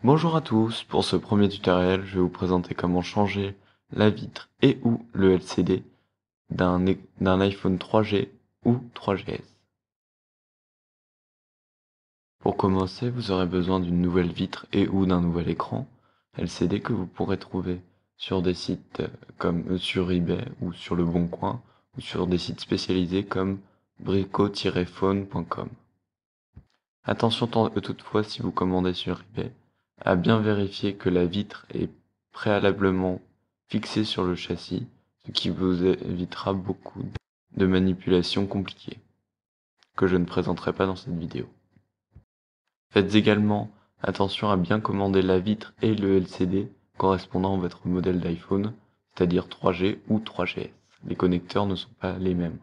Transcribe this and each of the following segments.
Bonjour à tous, pour ce premier tutoriel, je vais vous présenter comment changer la vitre et ou le LCD d'un iPhone 3G ou 3GS. Pour commencer, vous aurez besoin d'une nouvelle vitre et ou d'un nouvel écran LCD que vous pourrez trouver sur des sites comme sur eBay ou sur Le Bon Coin ou sur des sites spécialisés comme brico-phone.com. Attention toutefois, si vous commandez sur eBay, à bien vérifier que la vitre est préalablement fixée sur le châssis, ce qui vous évitera beaucoup de manipulations compliquées, que je ne présenterai pas dans cette vidéo. Faites également attention à bien commander la vitre et le LCD correspondant à votre modèle d'iPhone, c'est-à-dire 3G ou 3GS. Les connecteurs ne sont pas les mêmes.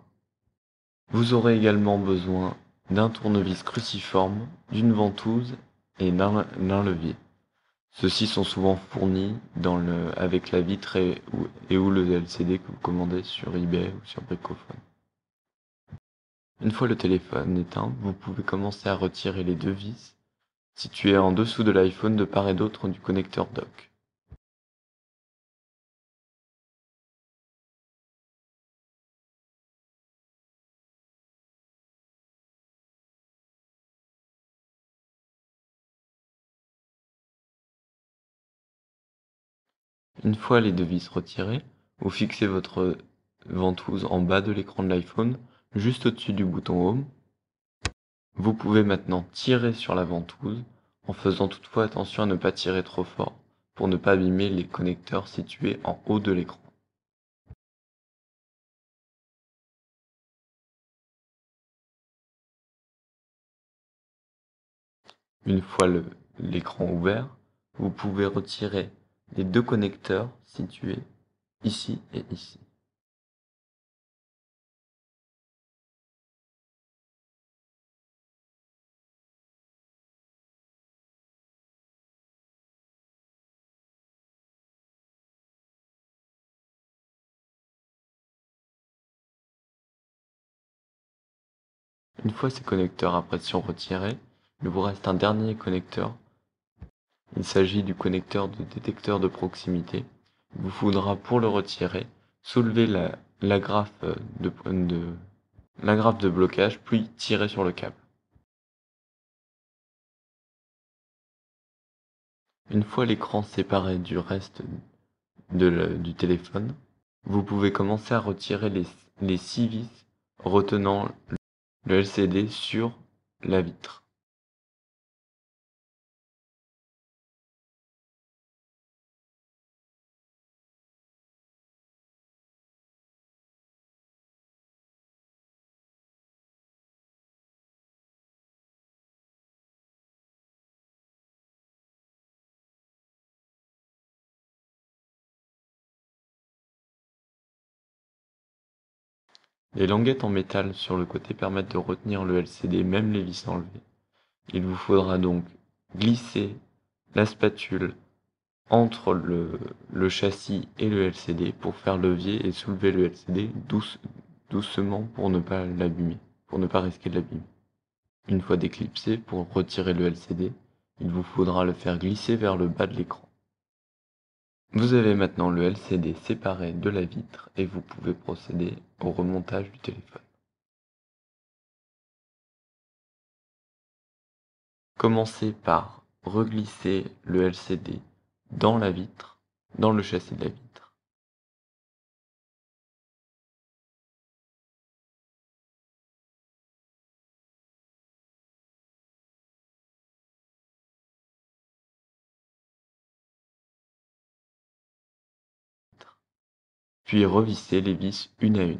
Vous aurez également besoin d'un tournevis cruciforme, d'une ventouse et d'un levier. Ceux-ci sont souvent fournis avec la vitre et ou le LCD que vous commandez sur eBay ou sur Bricophone. Une fois le téléphone éteint, vous pouvez commencer à retirer les deux vis situées en dessous de l'iPhone de part et d'autre du connecteur dock. Une fois les deux vis retirées, vous fixez votre ventouse en bas de l'écran de l'iPhone, juste au-dessus du bouton Home. Vous pouvez maintenant tirer sur la ventouse, en faisant toutefois attention à ne pas tirer trop fort, pour ne pas abîmer les connecteurs situés en haut de l'écran. Une fois l'écran ouvert, vous pouvez retirer les deux connecteurs situés ici et ici. Une fois ces connecteurs à pression retirés, il vous reste un dernier connecteur. Il s'agit du connecteur de détecteur de proximité. Il vous faudra, pour le retirer, soulever l'agrafe de blocage, puis tirer sur le câble. Une fois l'écran séparé du reste du téléphone, vous pouvez commencer à retirer les 6 vis retenant le LCD sur la vitre. Les languettes en métal sur le côté permettent de retenir le LCD, même les vis enlevées. Il vous faudra donc glisser la spatule entre le châssis et le LCD pour faire levier et soulever le LCD doucement pour ne pas l'abîmer, pour ne pas risquer de l'abîmer. Une fois déclipsé, pour retirer le LCD, il vous faudra le faire glisser vers le bas de l'écran. Vous avez maintenant le LCD séparé de la vitre et vous pouvez procéder au remontage du téléphone. Commencez par reglisser le LCD dans la vitre, dans le châssis de la vitre. Puis revissez les vis une à une.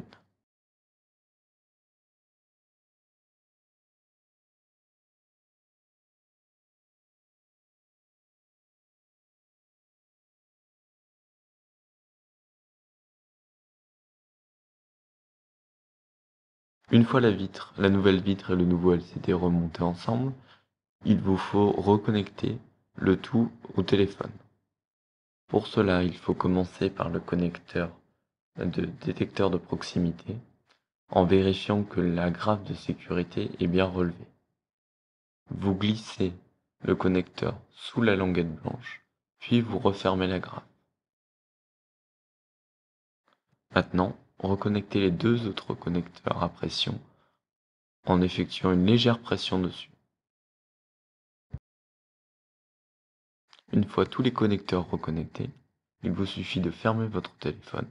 Une fois la nouvelle vitre et le nouveau LCD remontés ensemble, il vous faut reconnecter le tout au téléphone. Pour cela, il faut commencer par le connecteur de détecteur de proximité, en vérifiant que la grafe de sécurité est bien relevée. Vous glissez le connecteur sous la languette blanche, puis vous refermez la grappe. Maintenant, reconnectez les deux autres connecteurs à pression en effectuant une légère pression dessus. Une fois tous les connecteurs reconnectés, il vous suffit de fermer votre téléphone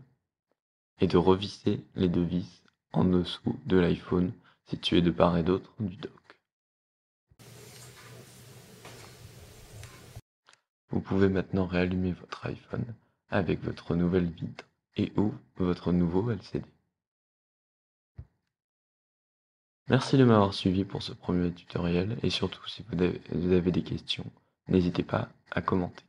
et de revisser les deux vis en dessous de l'iPhone situés de part et d'autre du dock. Vous pouvez maintenant réallumer votre iPhone avec votre nouvelle vitre et ou votre nouveau LCD. Merci de m'avoir suivi pour ce premier tutoriel et surtout si vous avez des questions, n'hésitez pas à commenter.